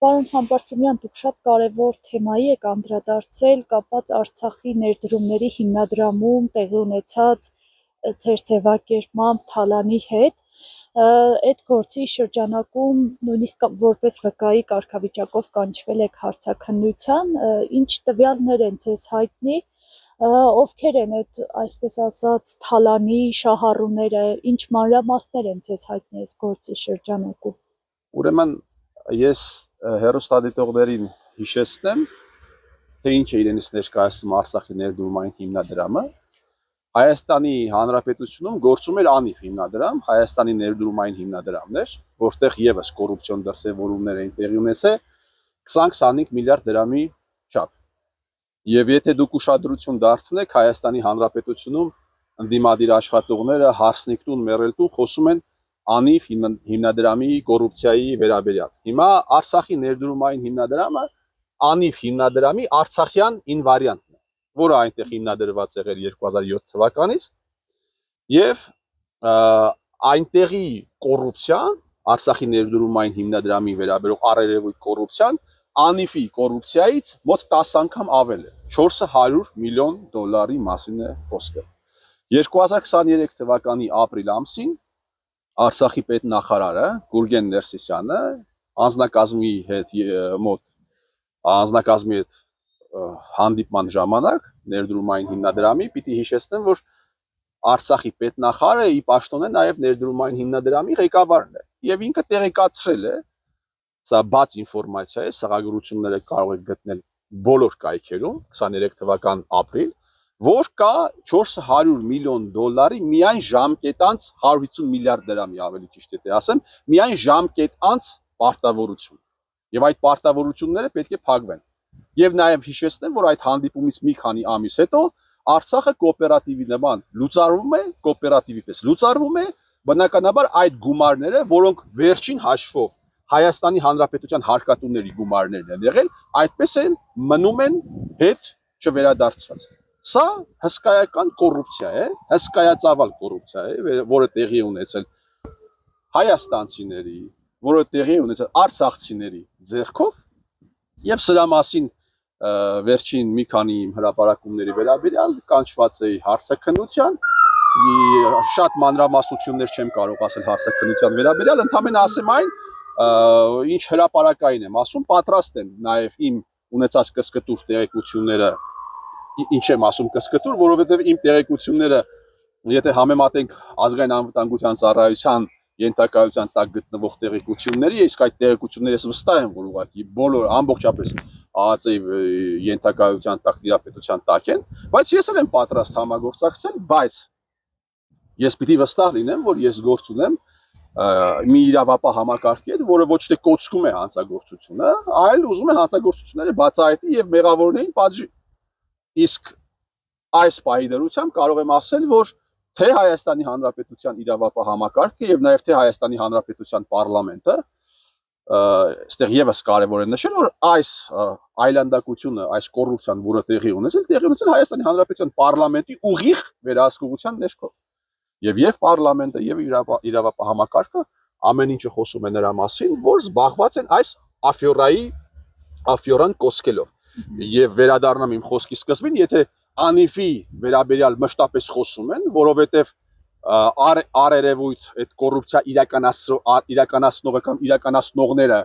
Պարոն Համբարձումյան, դուք շատ կարևոր թեմայի եք անդրադարձել կապված Արցախի ներդրումների հիմնադրամում տեղի ունեցած ձեր ձևակերպմամբ թալանի հետ։ Այդ գործի շրջանակում նույնիսկ որպես վկայի կարգավիճակով կանչվել եք հարցաքննության, ինչ տվյալներ են ձեզ հայտնի, ովքեր են այդ այսպես ասած թալանի շահառուները, ինչ մանրամասներ են ձեզ հայտնի այս գործի շրջանակում։ Ուրեմն ես հեռուստադիտողներին հիշեցնեմ, թե ինչ է իրենից ներկայացնում Արցախի ներդրումային հիմնադրամը։ Հայաստանի Հանրապետությունում գործում էր ԱՆԻՖ հիմնադրամ, Հայաստանի ներդրումային հիմնադրամներ, որտեղ եւս կոռուպցիոն դրսևորումներ էին տեղի ունեցել 20-25 միլիարդ դրամի չափ։ Եվ եթե դուք ուշադրություն դարձնեք, Հայաստանի Հանրապետությունում ընդդիմադիր աշխատողները հարսնիքտուն մեռելտուն խոսում են ԱՆԻՖ հիմնադրամի կոռուպցիայի վերաբերյալ։ Հիմա Արցախի ներդրումային հիմնադրամը ԱՆԻՖ հիմնադրամի արցախյան ինվարիանտն է, որը այնտեղ հիմնադրված եղել 2007 թվականից, եւ այնտեղի կոռուպցիան, Արցախի ներդրումային հիմնադրամի վերաբերող առերևույթ կոռուպցիան ԱՆԻՖ-ի կոռուպցիայից մոտ 10 անգամ ավել է, 400 միլիոն դոլարի մասին է խոսքը։ 2023 թվականի ապրիլ ամսին Արցախի պետնախարարը Գուրգեն Ներսիսյանը անձնակազմի հետ հանդիպման ժամանակ ներդրումային հիմնադրամի պիտի հիշեցնեմ, որ Արցախի պետնախարարը ի պաշտոն է նաև ներդրումային հիմնադրամի ղեկավարն է եւ ինքը տեղեկացրել է, սա բաց ինֆորմացիա է, սղագրությունները կարող եք գտնել բոլոր կայքերում 23 թվական ապրիլ, որ կա 400 միլիոն դոլարի միայն ժամկետանց 150 միլիարդ դրամի ավելի ճիշտ է ասեմ, միայն ժամկետանց պարտավորություն։ Եվ այդ պարտավորությունները պետք է փակվեն։ Եվ նաև հիշեցնեմ, որ այդ հանդիպումից մի քանի ամիս հետո Արցախը կոոպերատիվի նման լուծարվում է, կոոպերատիվի պես լուծարվում է, բնականաբար այդ գումարները, որոնք վերջին հաշվով Հայաստանի Հանրապետության հարկատուների գումարներն են եղել, այդպես էլ մնում են հետ չվերադարձված։ Սա հսկայական կոռուպցիա է, հսկայածավալ կոռուպցիա է, որը տեղի ունեցել հայաստանցիների, որը տեղի ունեցել արցախցիների ձեռքով, եւ սրա մասին վերջին մի քանի հրապարակումների վերաբերյալ կանչված էի հարցաքննության, շատ մանրամասնություններ չեմ կարող ասել հարցաքննության վերաբերյալ, ընդհանրապես ասեմ այն, ինչ հրապարակային եմ ասում, պատրաստ եմ նաեւ իմ ունեցած կսկտուր տեղեկությունները, ինչ եմ ասում կսկտուր, որովհետեւ իմ տեղեկությունները, եթե համեմատենք ազգային անվտանգության ծառայության ենթակայության տակ գտնվող տեղեկությունների, իսկ այդ տեղեկությունները ես վստահ եմ, որ ուղղակի բոլոր ամբողջապես ԱԱԾ-ի ենթակայության տակ դիապետության տակ են, բայց ես էլ եմ պատրաստ համագործակցել, բայց ես պիտի վստահ լինեմ, որ ես գործ ունեմ մի իրավապահ համակարգի հետ, որը ոչ թե կոչվում է հանցագործությունը, այլ ուզում է հանցագործությունները բացահայտի եւ մեղավորներին պատժի։ Իսկ այս պահի դրությամբ կարող եմ ասել, որ թե Հայաստանի Հանրապետության իրավապահ համակարգը եւ նաեւ թե Հայաստանի Հանրապետության պարլամենտը, այստեղ եւս կարեւոր է նշել, որ այս այլանդակությունը, այս կոռուպցիան, որը տեղի ունեցել Հայաստանի Հանրապետության պարլամենտի ուղիղ վերահսկողության ներքո։ Եվ պարլամենտը եւ իրավապահ համակարգը ամեն ինչը խոսում է նրա մասին, որ զբաղված են այս աֆյորան կոսկելով։ Եվ վերադառնամ իմ խոսքի սկզբին, եթե ԱՆԻՖ-ի վերաբերյալ մշտապես խոսում են, որովհետեւ առերևույթ այդ կոռուպցիա իրականացնողը կամ իրականացնողները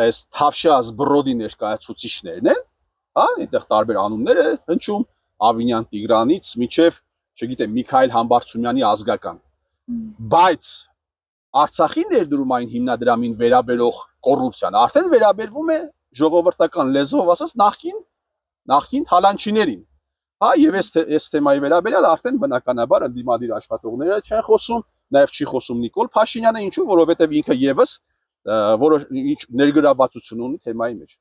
այս Թավշյա Զբրոդի ներկայացուցիչներն են, հա, այնտեղ տարբեր անուններ է հնչում, Ավինյան Տիգրանից մինչև, չգիտեմ, Միքայել Համբարձումյանի ազգական։ Բայց Արցախի ներդրումային հիմնադրամին վերաբերող կոռուպցիան արդեն վերաբերվում է ժողովրդական լեզվով ասած նախկին թալանչիներին։ Հա, եւ այս թեմայի վերաբերյալ արդեն բնականաբար ընդդիմադիր աշխատողները չեն խոսում, նաեւ չի խոսում Նիկոլ Փաշինյանը, ինչու, որովհետեւ ինքը եւս որոշ ներգրավվածություն ունի թեմայի մեջ։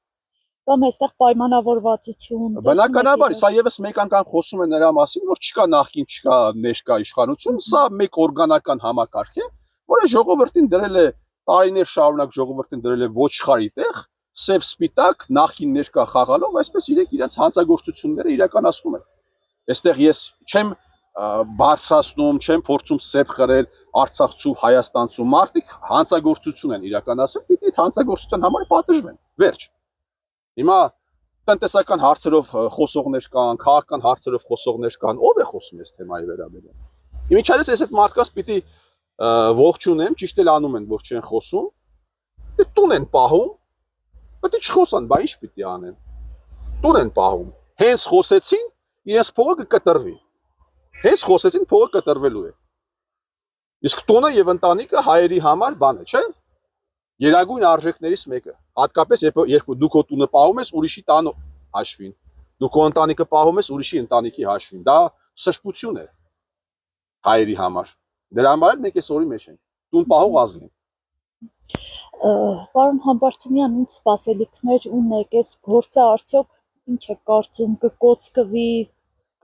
Կամ այստեղ պայմանավորվածություն։ Բնականաբար, սա եւս մեկ անգամ խոսում է նրա մասին, որ չկա նախկին, չկա ներկա իշխանություն, սա մեկ օրգանական համակարգ է, որը ժողովրդին դրել է տարիներ շարունակ ժողովրդին դրել է ոչխարի տեղ, սև սպիտակ նախկին ներկա խաղալով, այսպես իրենց հանցագործությունները իրականացնում են։ Այստեղ ես չեմ բարձրացնում, չեմ փորձում սեպ խրել Արցախցու, Հայաստանցու մարդիկ հանցագործություն են իրականացրել, պիտի այդ հանցագործության համար պատժվեն։ Վերջ։ Հիմա տնտեսական հարցերով խոսողներ կան, քաղաքական հարցերով խոսողներ կան, ով է խոսում այս թեմայի վերաբերյալ։ Իմիջիայլոց այս այդ մարդկանց պիտի ողջունեմ, ճիշտ էլ անում են, որ չեն խոսում, դե տուն են պահում, պետք է չխոսան, բա ինչ պիտի անեն։ Տուն են պահում։ Հենց խոսեցին, իրենց փողը կկտրվի։ Հենց խոսեցին, փողը կտրվելու է։ Իսկ տունը եւ ընտանիքը հայերի համար բան է, չէ՞։ Երագույն արժեքներից մեկը։ Հատկապես երբ դու քո տունը պահում ես ուրիշի տան հաշվին, դու քո ընտանիքը պահում ես ուրիշի ընտանիքի հաշվին, դա սրբություն է հայերի համար։ Դրա համար էլ մենք այս օրի մեջ ենք։ Տուն պահող ազգ ենք։ Պարոն Համբարձումյան, ինչ սպասելիքներ ունեք, այս գործը արդյոք ինչ է կարծում, կկոծկվի,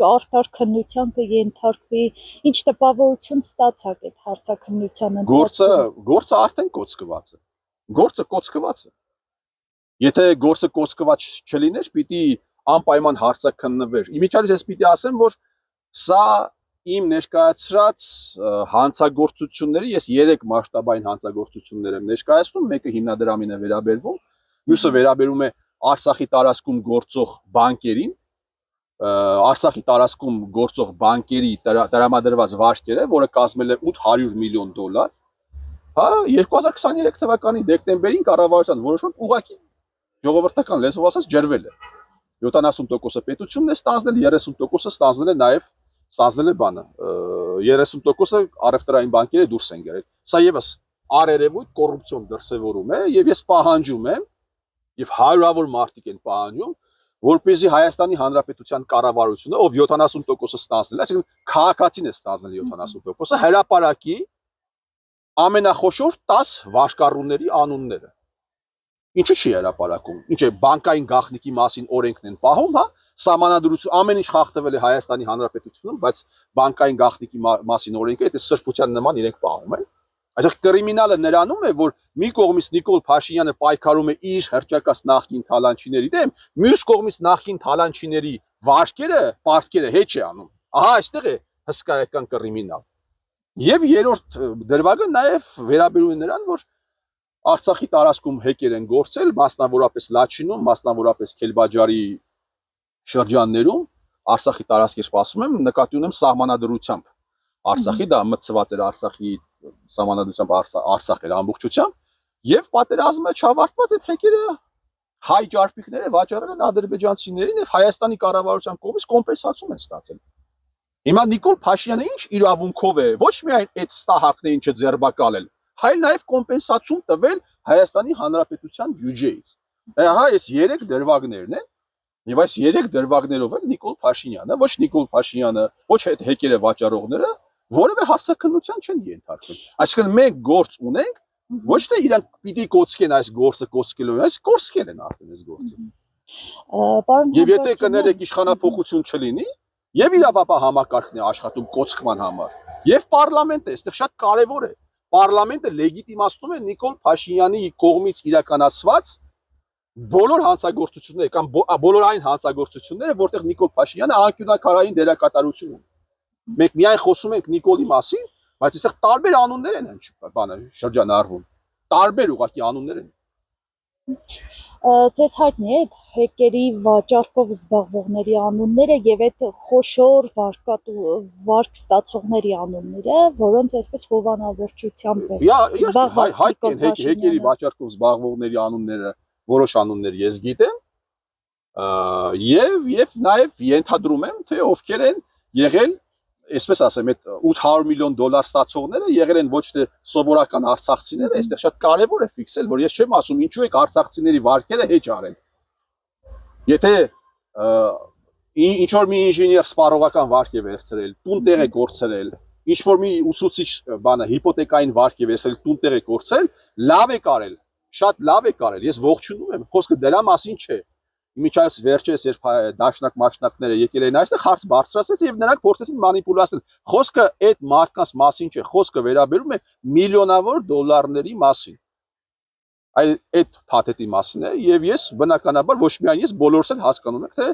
արտար քննության կենթարկվի, ինչ տպավորություն ստացաք այդ հարցաքննության ընթացքում։ Գործը արդեն կոծկված է։ Գործը կոծկված է։ Եթե գործը կոծկված չլիներ, պիտի անպայման հարցաքննվեր։ Իմիջիայլոց ես պիտի ասեմ, որ սա իմ ներկայացրած հանցագործությունների ես 3 մասշտաբային հանցագործություններ եմ ներկայացնում, մեկը հիմնադրամին է վերաբերվում, մյուսը վերաբերում է Արցախի տարածքում գործող բանկերին, Արցախի տարածքում գործող բանկերի տրամադրված վարկերը, որը կազմել է $800 միլիոն։ Հա, 2023 թվականի դեկտեմբերին կառավարության որոշում ուղղակի ժողովրդական լեզվով ասած ջրվել է։ 70%-ը պետությունն է ստանձնել, 30%-ը ստանձնել է բանը, 30%-ը առևտրային բանկերը դուրս են գերել։ Սա եւս արերևույթ կոռուպցիոն դրսևորում է եւ ես պահանջում եմ եւ հարյուրավոր մարդիկ են պահանջում, որպեսզի Հայաստանի Հանրապետության կառավարությունը, ով 70%-ը ստանձնել է, այսինքն քաղաքացին է ստանձնել 70%-ը, հրապարակի ամենախոշոր 10 վարկառուների անունները։ Ինչու՞ չի հրապարակում։ Ինչ է բանկային գաղտնիքի մասին օրենքն են պահում, հա, սահմանադրություն ամեն ինչ խախտվել է Հայաստանի Հանրապետությունում, բայց բանկային գաղտնիքի մասին օրենքը այդ սրբության նման իրենք պահում են։ Այսինքն կրիմինալը նրանում է, որ մի կողմից Նիկոլ Փաշինյանը պայքարում է իր հռչակած նախկին թալանչիների դեմ, մյուս կողմից նախկին թալանչիների վարկերը, պարտքերը հետ չի անում։ Ահա այստեղ է հսկայական կրիմինալ։ Եվ երրորդ դրվագը նաև վերաբերում է նրան, որ Արցախի տարածքում հեկեր են գործել, մասնավորապես Լաչինում, մասնավորապես Քելբաջարի շրջաններում, Արցախի տարածք ես ասում եմ, նկատի ունեմ սահմանադրությամբ Արցախի, դա մտցված էր Արցախի սահմանադրությամբ Արցախ էր ամբողջությամբ, եւ պատերազմը չավարտված այդ հեկերը հայ ճարպիկները վաճառել են ադրբեջանցիներին եւ Հայաստանի կառավարության կողմից կոմպենսացիա են ստացել։ Հիմա Նիկոլ Փաշինյանը ինչ իրավունքով է ոչ միայն այդ ստահակները ինչը ձերբակալել, այլ նաև կոմպենսացիա տվել Հայաստանի Հանրապետության բյուջեից։ Ահա այս 3 դրվագներն են, եւ այս 3 դրվագներով էլ Նիկոլ Փաշինյանը, ոչ Նիկոլ Փաշինյանը, ոչ այդ հեկերը վաճառողները որևէ հարցաքննության չեն ենթարկվել։ Այսինքն մենք գործ ունենք, ոչ թե իրանք պիտի կոծկեն այս գործը կոծկելու, այս կոծկել են արդեն այս գործը։ Եվ եթե կներեք իշխանապողություն չլինի, եւ իրավապահ համակարգն է աշխատում կոծկման համար, եւ պարլամենտը, այստեղ շատ կարեւոր է։ Պարլամենտը լեգիտիմացնում է Նիկոլ Փաշինյանի կողմից իրականացված բոլոր հանցագործությունները կամ բոլոր այն հանցագործությունները, որտեղ Նիկոլ Փաշինյանը անկյունակարային դերակատարություն ունի։ Մենք միայն խոսում ենք Նիկոլի մասին, բայց այստեղ տարբեր անուններ են բանը շրջանառվում։ Տարբեր ուղղակի անուններ են։ Ձեզ հայտնի է այդ հեկերի վաճառքով զբաղվողների անունները եւ այդ խոշոր վարկ ստացողների անունները, որոնց այսպես հովանավորչությամբ է զբաղված Նիկոլ Փաշինյանը։ Հեկերի վաճառքով զբաղվողների անունները, որոշ անուններ ես գիտեմ, եւ նաեւ ենթադրում եմ, թե ովքեր են եղել, այսպես ասեմ, այդ $800 միլիոն ստացողները եղել են ոչ թե սովորական արցախցիները, այստեղ շատ կարևոր է ֆիքսել, որ ես չեմ ասում ինչու է արցախցիների վարկերը հեչ արել։ Եթե ինչ որ մի ինժեներ սպառողական վարկ է վերցրել, տուն տեղ է կորցրել, ինչ որ մի ուսուցիչ բանը հիպոթեկային վարկ է վերցրել, տուն տեղ է կորցրել, լավ է կարել, շատ լավ է կարել, ես ողջունում եմ, խոսքը դրա մասին չէ։ Իմիջիայլոց վերջերս երբ դաշնակ մաշնակները եկել էին այստեղ հարց բարձրացրեց եւ նրանք փորձեցին մանիպուլացնել։ Խոսքը այդ մարդկանց մասին չէ, խոսքը վերաբերում է միլիոնավոր դոլարների մասին։ Այդ փաթեթի մասին է եւ ես բնականաբար ոչ միայն ես, բոլորս էլ հասկանում ենք, թե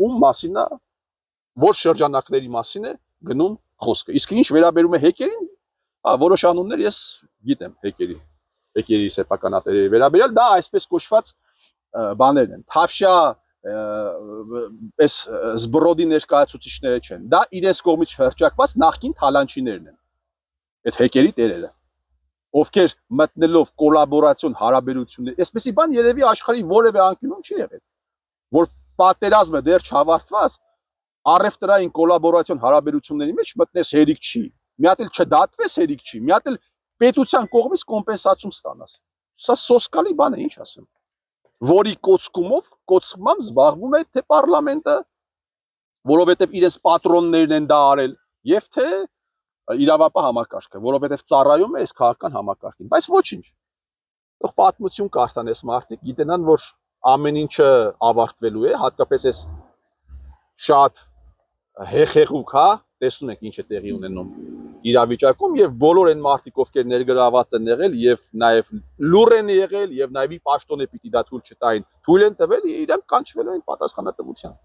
ում մասին է, որ շրջանակների մասին է գնում խոսքը։ Իսկ ինչ վերաբերում է հեկերին, Որոշ անուններ ես գիտեմ հեկերի սեփականատերերի վերաբերյալ, դա այսպես կոչված բաներն են։ Թավշյա այս զբրոդի ներկայացուցիչները չեն։ Դա իրենց կողմից հրճակված նախկին թալանչիներն են։ Այդ հեկերի տերերը, ովքեր մտնելով կոլաբորացիոն հարաբերություններ, այսպեսի բան երևի աշխարհի որևէ անկյունում չի եղել, որ պատերազմը դեռ չավարտված առևտրային կոլաբորացիոն հարաբերությունների մեջ մտնես հերիք չի։ Մի հատ էլ չդատվես հերիք չի, մի հատ էլ պետության կողմից կոմպենսացիոն ստանաս։ Սա սոսկալի բան է, ինչ ասեմ։ Որի կոծկմամբ զբաղվում է թե պարլամենտը, որովհետև իրենց պատրոններն են դա արել, եւ թե իրավապահ համակարգը, որովհետև ծառայում է այս քաղաքական համակարգին, բայց ոչինչ։ Թող պատմություն կարդան այս մարդիկ, գիտենան, որ ամեն ինչը ավարտվելու է, հատկապես այս շատ հեխեղուկ, հա, տեսնում եք ինչ է տեղի ունենում իրավիճակում եւ բոլոր այն մարդիկ, ովքեր ներգրաված են եղել եւ նաեւ լուր են եղել եւ նաեւ պաշտոն է պիտի դա թույլ չտային, թույլ են տվել, իրենք կանչվելու են պատասխանատվության։